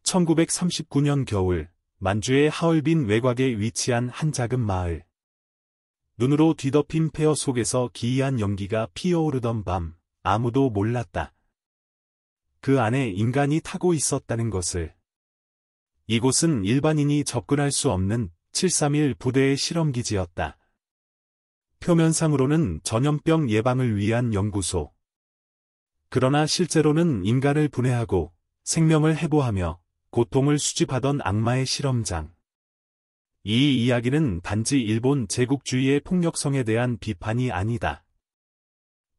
1939년 겨울, 만주의 하얼빈 외곽에 위치한 한 작은 마을. 눈으로 뒤덮인 폐허 속에서 기이한 연기가 피어오르던 밤, 아무도 몰랐다. 그 안에 인간이 타고 있었다는 것을. 이곳은 일반인이 접근할 수 없는 731 부대의 실험기지였다. 표면상으로는 전염병 예방을 위한 연구소. 그러나 실제로는 인간을 분해하고 생명을 해부하며 고통을 수집하던 악마의 실험장. 이 이야기는 단지 일본 제국주의의 폭력성에 대한 비판이 아니다.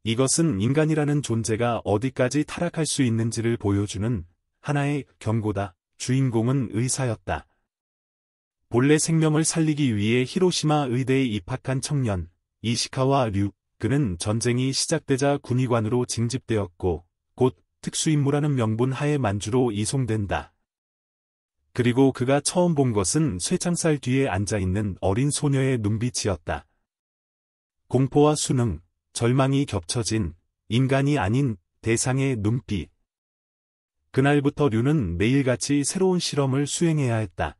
이것은 인간이라는 존재가 어디까지 타락할 수 있는지를 보여주는 하나의 경고다. 주인공은 의사였다. 본래 생명을 살리기 위해 히로시마 의대에 입학한 청년, 이시카와 류. 그는 전쟁이 시작되자 군의관으로 징집되었고, 곧 특수임무라는 명분 하에 만주로 이송된다. 그리고 그가 처음 본 것은 쇠창살 뒤에 앉아있는 어린 소녀의 눈빛이었다. 공포와 수능, 절망이 겹쳐진 인간이 아닌 대상의 눈빛. 그날부터 류는 매일같이 새로운 실험을 수행해야 했다.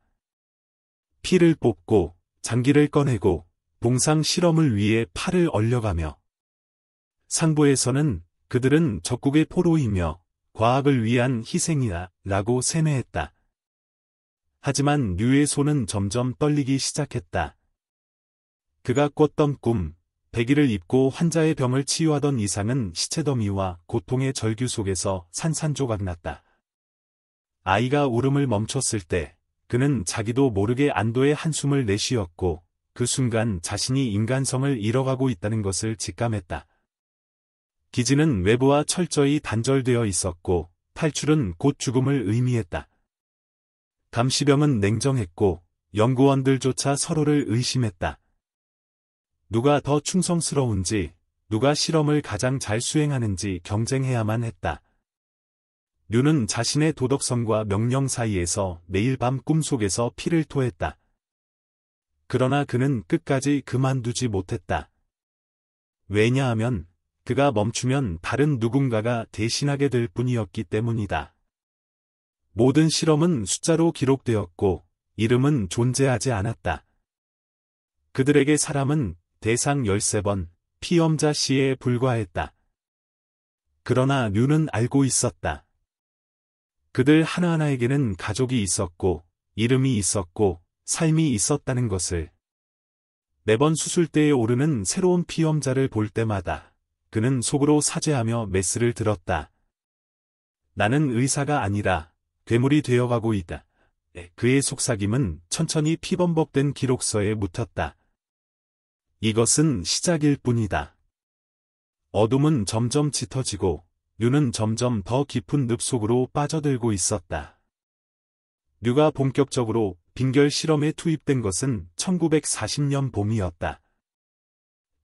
피를 뽑고 장기를 꺼내고 봉상 실험을 위해 팔을 얼려가며 상부에서는 그들은 적국의 포로이며 과학을 위한 희생이다 라고 세뇌했다. 하지만 류의 손은 점점 떨리기 시작했다. 그가 꿨던 꿈, 백의를 입고 환자의 병을 치유하던 이상은 시체더미와 고통의 절규 속에서 산산조각났다. 아이가 울음을 멈췄을 때 그는 자기도 모르게 안도의 한숨을 내쉬었고 그 순간 자신이 인간성을 잃어가고 있다는 것을 직감했다. 기지는 외부와 철저히 단절되어 있었고 탈출은 곧 죽음을 의미했다. 감시병은 냉정했고 연구원들조차 서로를 의심했다. 누가 더 충성스러운지, 누가 실험을 가장 잘 수행하는지 경쟁해야만 했다. 류는 자신의 도덕성과 명령 사이에서 매일 밤 꿈속에서 피를 토했다. 그러나 그는 끝까지 그만두지 못했다. 왜냐하면 그가 멈추면 다른 누군가가 대신하게 될 뿐이었기 때문이다. 모든 실험은 숫자로 기록되었고 이름은 존재하지 않았다. 그들에게 사람은 대상 13번, 피험자 씨에 불과했다. 그러나 류는 알고 있었다. 그들 하나하나에게는 가족이 있었고, 이름이 있었고, 삶이 있었다는 것을. 매번 수술대에 오르는 새로운 피험자를 볼 때마다 그는 속으로 사죄하며 메스를 들었다. 나는 의사가 아니라 괴물이 되어가고 있다. 그의 속삭임은 천천히 피범벅된 기록서에 묻혔다. 이것은 시작일 뿐이다. 어둠은 점점 짙어지고 류는 점점 더 깊은 늪 속으로 빠져들고 있었다. 류가 본격적으로 빙결 실험에 투입된 것은 1940년 봄이었다.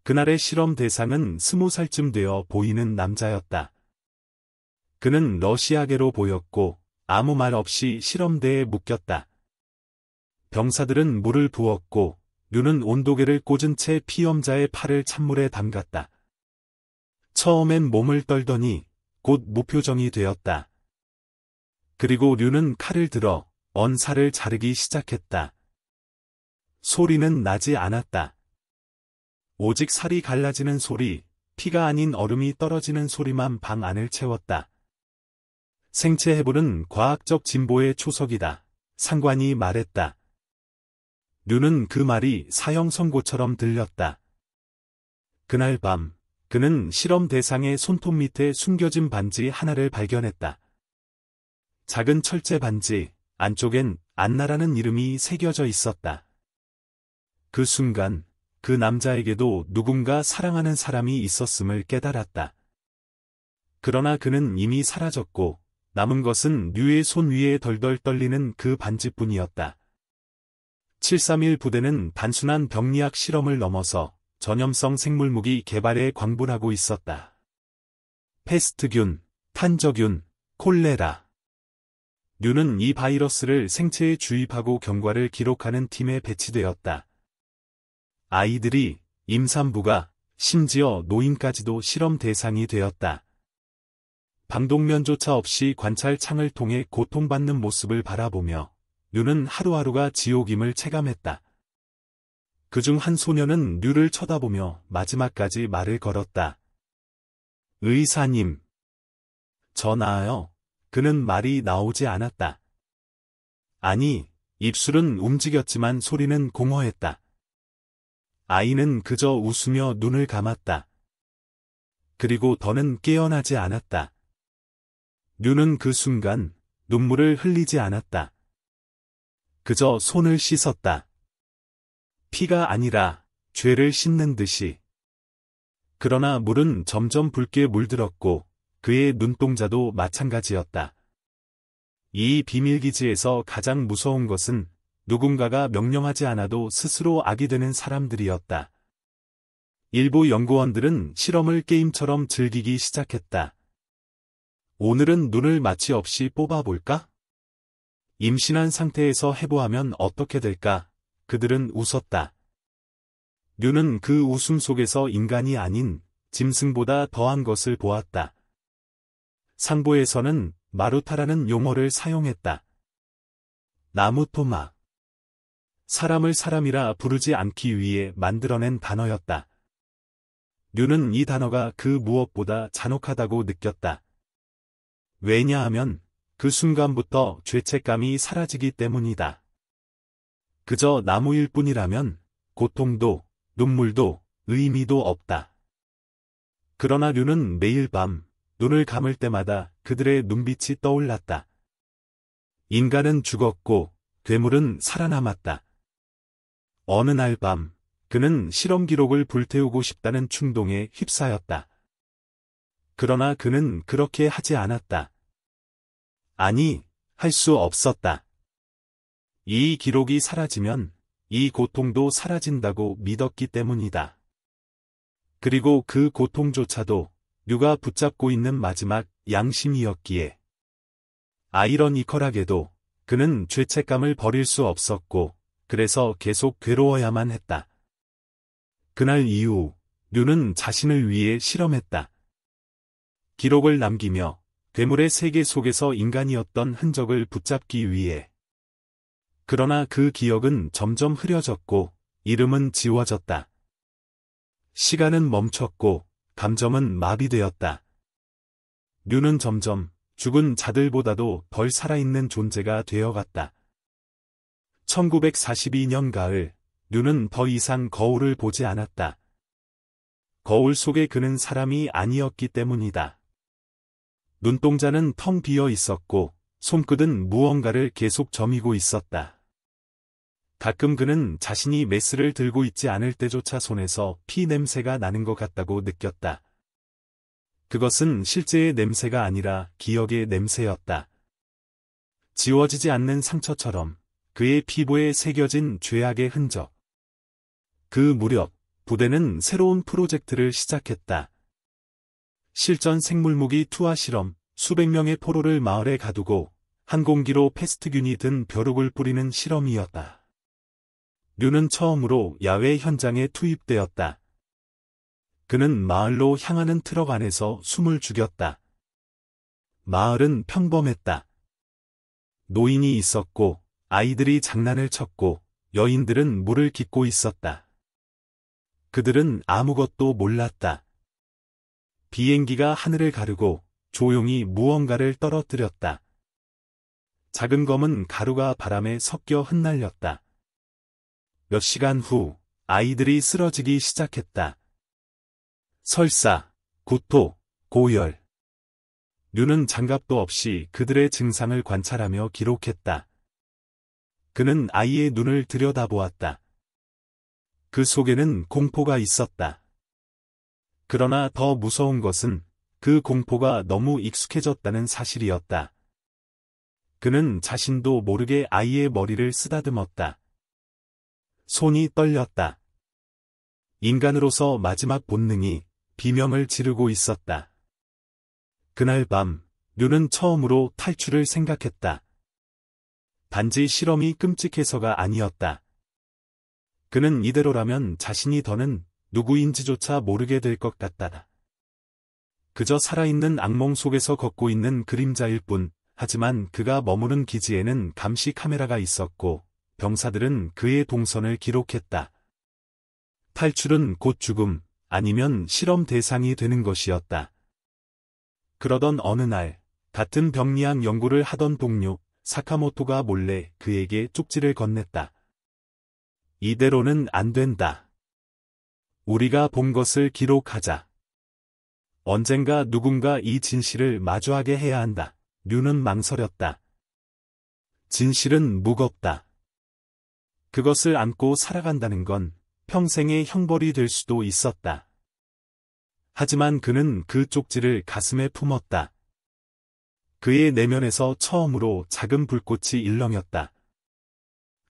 그날의 실험 대상은 20살쯤 되어 보이는 남자였다. 그는 러시아계로 보였고 아무 말 없이 실험대에 묶였다. 병사들은 물을 부었고 류는 온도계를 꽂은 채 피험자의 팔을 찬물에 담갔다. 처음엔 몸을 떨더니 곧 무표정이 되었다. 그리고 류는 칼을 들어 언 살을 자르기 시작했다. 소리는 나지 않았다. 오직 살이 갈라지는 소리, 피가 아닌 얼음이 떨어지는 소리만 방 안을 채웠다. 생체 해부는 과학적 진보의 초석이다. 상관이 말했다. 류는 그 말이 사형 선고처럼 들렸다. 그날 밤, 그는 실험 대상의 손톱 밑에 숨겨진 반지 하나를 발견했다. 작은 철제 반지, 안쪽엔 안나라는 이름이 새겨져 있었다. 그 순간, 그 남자에게도 누군가 사랑하는 사람이 있었음을 깨달았다. 그러나 그는 이미 사라졌고, 남은 것은 류의 손 위에 덜덜 떨리는 그 반지뿐이었다. 731 부대는 단순한 병리학 실험을 넘어서 전염성 생물무기 개발에 광분하고 있었다. 패스트균, 탄저균, 콜레라. 류는 이 바이러스를 생체에 주입하고 경과를 기록하는 팀에 배치되었다. 아이들이, 임산부가, 심지어 노인까지도 실험 대상이 되었다. 방독면조차 없이 관찰창을 통해 고통받는 모습을 바라보며 류는 하루하루가 지옥임을 체감했다. 그중 한 소녀는 류를 쳐다보며 마지막까지 말을 걸었다. 의사님. 저 나아요. 그는 말이 나오지 않았다. 아니, 입술은 움직였지만 소리는 공허했다. 아이는 그저 웃으며 눈을 감았다. 그리고 더는 깨어나지 않았다. 류는 그 순간 눈물을 흘리지 않았다. 그저 손을 씻었다. 피가 아니라 죄를 씻는 듯이. 그러나 물은 점점 붉게 물들었고 그의 눈동자도 마찬가지였다. 이 비밀기지에서 가장 무서운 것은 누군가가 명령하지 않아도 스스로 악이 되는 사람들이었다. 일부 연구원들은 실험을 게임처럼 즐기기 시작했다. 오늘은 눈을 마취 없이 뽑아볼까? 임신한 상태에서 해보하면 어떻게 될까? 그들은 웃었다. 류는 그 웃음 속에서 인간이 아닌 짐승보다 더한 것을 보았다. 상보에서는 마루타라는 용어를 사용했다. 나무토막. 사람을 사람이라 부르지 않기 위해 만들어낸 단어였다. 류는 이 단어가 그 무엇보다 잔혹하다고 느꼈다. 왜냐하면 그 순간부터 죄책감이 사라지기 때문이다. 그저 나무일 뿐이라면 고통도 눈물도 의미도 없다. 그러나 류는 매일 밤 눈을 감을 때마다 그들의 눈빛이 떠올랐다. 인간은 죽었고 괴물은 살아남았다. 어느 날 밤 그는 실험 기록을 불태우고 싶다는 충동에 휩싸였다. 그러나 그는 그렇게 하지 않았다. 아니, 할 수 없었다. 이 기록이 사라지면 이 고통도 사라진다고 믿었기 때문이다. 그리고 그 고통조차도 류가 붙잡고 있는 마지막 양심이었기에. 아이러니컬하게도 그는 죄책감을 버릴 수 없었고 그래서 계속 괴로워야만 했다. 그날 이후 류는 자신을 위해 실험했다. 기록을 남기며 괴물의 세계 속에서 인간이었던 흔적을 붙잡기 위해. 그러나 그 기억은 점점 흐려졌고 이름은 지워졌다. 시간은 멈췄고 감정은 마비되었다. 류는 점점 죽은 자들보다도 덜 살아있는 존재가 되어갔다. 1942년 가을, 류는 더 이상 거울을 보지 않았다. 거울 속에 그는 사람이 아니었기 때문이다. 눈동자는 텅 비어 있었고 손끝은 무언가를 계속 저미고 있었다. 가끔 그는 자신이 메스를 들고 있지 않을 때조차 손에서 피 냄새가 나는 것 같다고 느꼈다. 그것은 실제의 냄새가 아니라 기억의 냄새였다. 지워지지 않는 상처처럼 그의 피부에 새겨진 죄악의 흔적. 그 무렵 부대는 새로운 프로젝트를 시작했다. 실전 생물무기 투하 실험, 수백 명의 포로를 마을에 가두고 항공기로 패스트균이 든 벼룩을 뿌리는 실험이었다. 류는 처음으로 야외 현장에 투입되었다. 그는 마을로 향하는 트럭 안에서 숨을 죽였다. 마을은 평범했다. 노인이 있었고 아이들이 장난을 쳤고 여인들은 물을 깃고 있었다. 그들은 아무것도 몰랐다. 비행기가 하늘을 가르고 조용히 무언가를 떨어뜨렸다. 작은 검은 가루가 바람에 섞여 흩날렸다. 몇 시간 후 아이들이 쓰러지기 시작했다. 설사, 구토, 고열. 류는 장갑도 없이 그들의 증상을 관찰하며 기록했다. 그는 아이의 눈을 들여다보았다. 그 속에는 공포가 있었다. 그러나 더 무서운 것은 그 공포가 너무 익숙해졌다는 사실이었다. 그는 자신도 모르게 아이의 머리를 쓰다듬었다. 손이 떨렸다. 인간으로서 마지막 본능이 비명을 지르고 있었다. 그날 밤, 류는 처음으로 탈출을 생각했다. 단지 실험이 끔찍해서가 아니었다. 그는 이대로라면 자신이 더는 누구인지조차 모르게 될 것 같다. 그저 살아있는 악몽 속에서 걷고 있는 그림자일 뿐. 하지만 그가 머무는 기지에는 감시 카메라가 있었고 병사들은 그의 동선을 기록했다. 탈출은 곧 죽음, 아니면 실험 대상이 되는 것이었다. 그러던 어느 날, 같은 병리학 연구를 하던 동료 사카모토가 몰래 그에게 쪽지를 건넸다. 이대로는 안 된다. 우리가 본 것을 기록하자. 언젠가 누군가 이 진실을 마주하게 해야 한다. 류는 망설였다. 진실은 무겁다. 그것을 안고 살아간다는 건 평생의 형벌이 될 수도 있었다. 하지만 그는 그 쪽지를 가슴에 품었다. 그의 내면에서 처음으로 작은 불꽃이 일렁였다.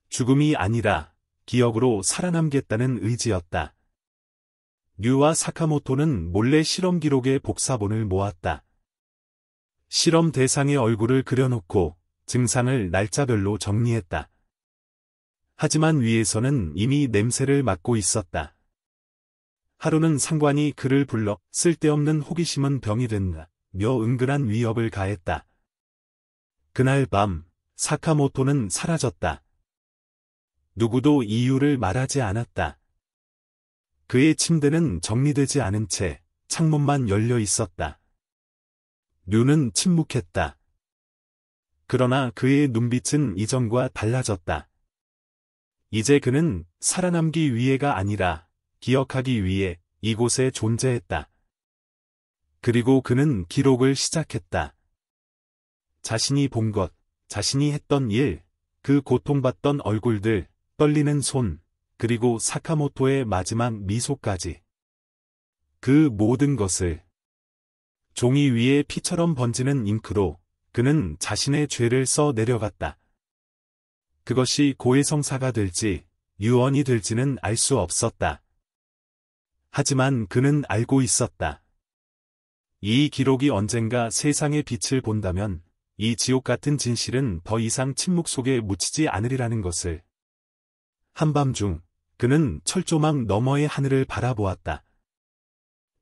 죽음이 아니라 기억으로 살아남겠다는 의지였다. 류와 사카모토는 몰래 실험 기록의 복사본을 모았다. 실험 대상의 얼굴을 그려놓고 증상을 날짜별로 정리했다. 하지만 위에서는 이미 냄새를 맡고 있었다. 하루는 상관이 그를 불러 쓸데없는 호기심은 병이 된다며 은근한 위협을 가했다. 그날 밤 사카모토는 사라졌다. 누구도 이유를 말하지 않았다. 그의 침대는 정리되지 않은 채 창문만 열려 있었다. 류는 침묵했다. 그러나 그의 눈빛은 이전과 달라졌다. 이제 그는 살아남기 위해가 아니라 기억하기 위해 이곳에 존재했다. 그리고 그는 기록을 시작했다. 자신이 본 것, 자신이 했던 일, 그 고통받던 얼굴들, 떨리는 손, 그리고 사카모토의 마지막 미소까지. 그 모든 것을 종이 위에 피처럼 번지는 잉크로 그는 자신의 죄를 써 내려갔다. 그것이 고해성사가 될지 유언이 될지는 알 수 없었다. 하지만 그는 알고 있었다. 이 기록이 언젠가 세상의 빛을 본다면 이 지옥 같은 진실은 더 이상 침묵 속에 묻히지 않으리라는 것을. 한밤중 그는 철조망 너머의 하늘을 바라보았다.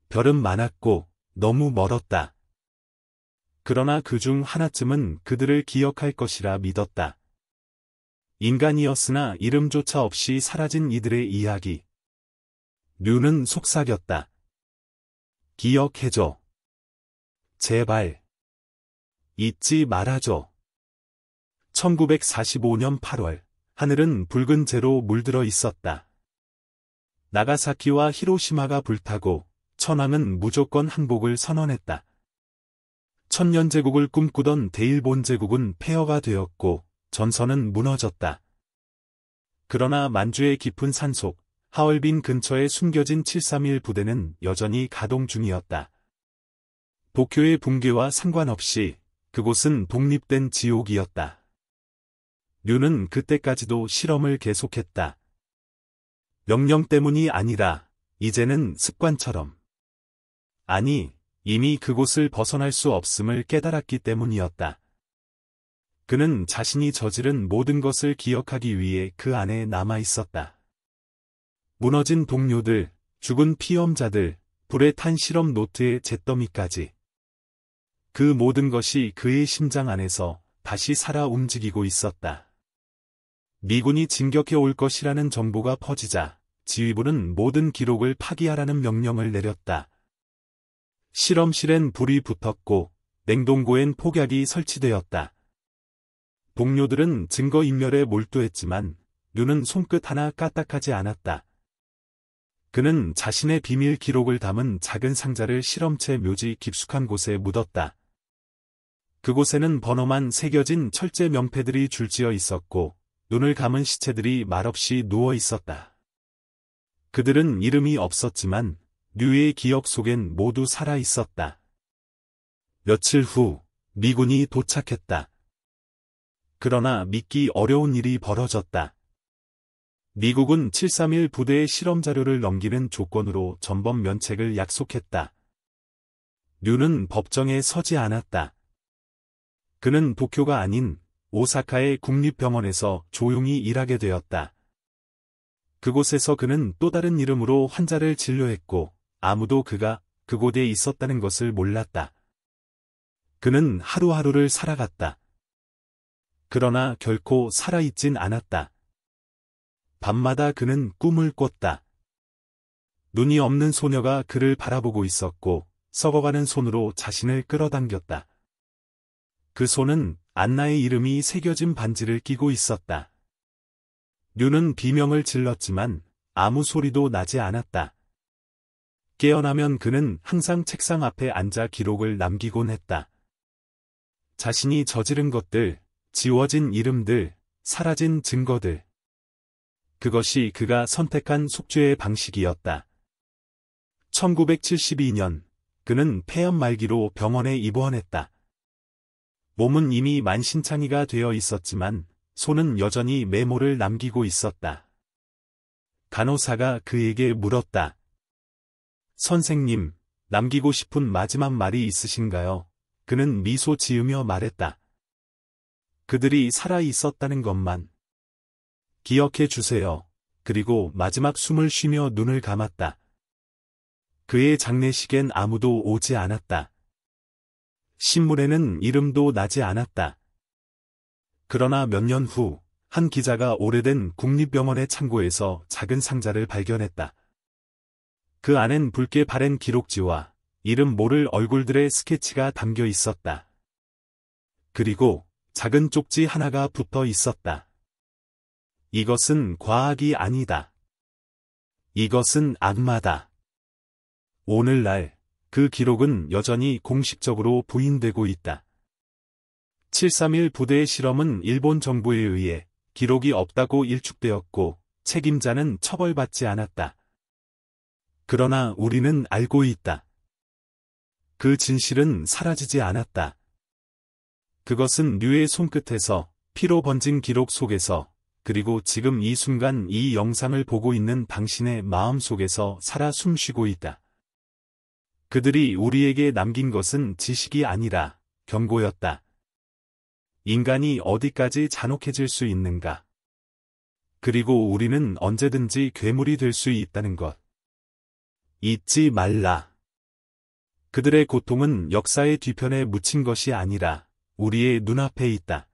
별은 많았고 너무 멀었다. 그러나 그중 하나쯤은 그들을 기억할 것이라 믿었다. 인간이었으나 이름조차 없이 사라진 이들의 이야기. 류는 속삭였다. 기억해줘. 제발. 잊지 말아줘. 1945년 8월, 하늘은 붉은 재로 물들어 있었다. 나가사키와 히로시마가 불타고 천황은 무조건 항복을 선언했다. 천년제국을 꿈꾸던 대일본 제국은 폐허가 되었고 전선은 무너졌다. 그러나 만주의 깊은 산속, 하얼빈 근처에 숨겨진 731 부대는 여전히 가동 중이었다. 도쿄의 붕괴와 상관없이 그곳은 독립된 지옥이었다. 류는 그때까지도 실험을 계속했다. 명령 때문이 아니라 이제는 습관처럼. 아니, 이미 그곳을 벗어날 수 없음을 깨달았기 때문이었다. 그는 자신이 저지른 모든 것을 기억하기 위해 그 안에 남아 있었다. 무너진 동료들, 죽은 피험자들, 불에 탄 실험 노트의 잿더미까지. 그 모든 것이 그의 심장 안에서 다시 살아 움직이고 있었다. 미군이 진격해 올 것이라는 정보가 퍼지자 지휘부는 모든 기록을 파기하라는 명령을 내렸다. 실험실엔 불이 붙었고 냉동고엔 폭약이 설치되었다. 동료들은 증거인멸에 몰두했지만 류는 손끝 하나 까딱하지 않았다. 그는 자신의 비밀 기록을 담은 작은 상자를 실험체 묘지 깊숙한 곳에 묻었다. 그곳에는 번호만 새겨진 철제 명패들이 줄지어 있었고 눈을 감은 시체들이 말없이 누워 있었다. 그들은 이름이 없었지만 류의 기억 속엔 모두 살아 있었다. 며칠 후 미군이 도착했다. 그러나 믿기 어려운 일이 벌어졌다. 미국은 731 부대의 실험 자료를 넘기는 조건으로 전범 면책을 약속했다. 류는 법정에 서지 않았다. 그는 도쿄가 아닌 오사카의 국립병원에서 조용히 일하게 되었다. 그곳에서 그는 또 다른 이름으로 환자를 진료했고 아무도 그가 그곳에 있었다는 것을 몰랐다. 그는 하루하루를 살아갔다. 그러나 결코 살아있진 않았다. 밤마다 그는 꿈을 꿨다. 눈이 없는 소녀가 그를 바라보고 있었고 썩어가는 손으로 자신을 끌어당겼다. 그 손은 안나의 이름이 새겨진 반지를 끼고 있었다. 류는 비명을 질렀지만 아무 소리도 나지 않았다. 깨어나면 그는 항상 책상 앞에 앉아 기록을 남기곤 했다. 자신이 저지른 것들, 지워진 이름들, 사라진 증거들. 그것이 그가 선택한 속죄의 방식이었다. 1972년, 그는 폐렴 말기로 병원에 입원했다. 몸은 이미 만신창이가 되어 있었지만 손은 여전히 메모를 남기고 있었다. 간호사가 그에게 물었다. 선생님, 남기고 싶은 마지막 말이 있으신가요? 그는 미소 지으며 말했다. 그들이 살아 있었다는 것만 기억해 주세요. 그리고 마지막 숨을 쉬며 눈을 감았다. 그의 장례식엔 아무도 오지 않았다. 신문에는 이름도 나지 않았다. 그러나 몇 년 후, 한 기자가 오래된 국립병원의 창고에서 작은 상자를 발견했다. 그 안엔 붉게 바랜 기록지와 이름 모를 얼굴들의 스케치가 담겨 있었다. 그리고 작은 쪽지 하나가 붙어 있었다. 이것은 과학이 아니다. 이것은 악마다. 오늘날 그 기록은 여전히 공식적으로 부인되고 있다. 731 부대의 실험은 일본 정부에 의해 기록이 없다고 일축되었고 책임자는 처벌받지 않았다. 그러나 우리는 알고 있다. 그 진실은 사라지지 않았다. 그것은 류의 손끝에서 피로 번진 기록 속에서 그리고 지금 이 순간 이 영상을 보고 있는 당신의 마음 속에서 살아 숨쉬고 있다. 그들이 우리에게 남긴 것은 지식이 아니라 경고였다. 인간이 어디까지 잔혹해질 수 있는가? 그리고 우리는 언제든지 괴물이 될 수 있다는 것. 잊지 말라. 그들의 고통은 역사의 뒤편에 묻힌 것이 아니라 우리의 눈앞에 있다.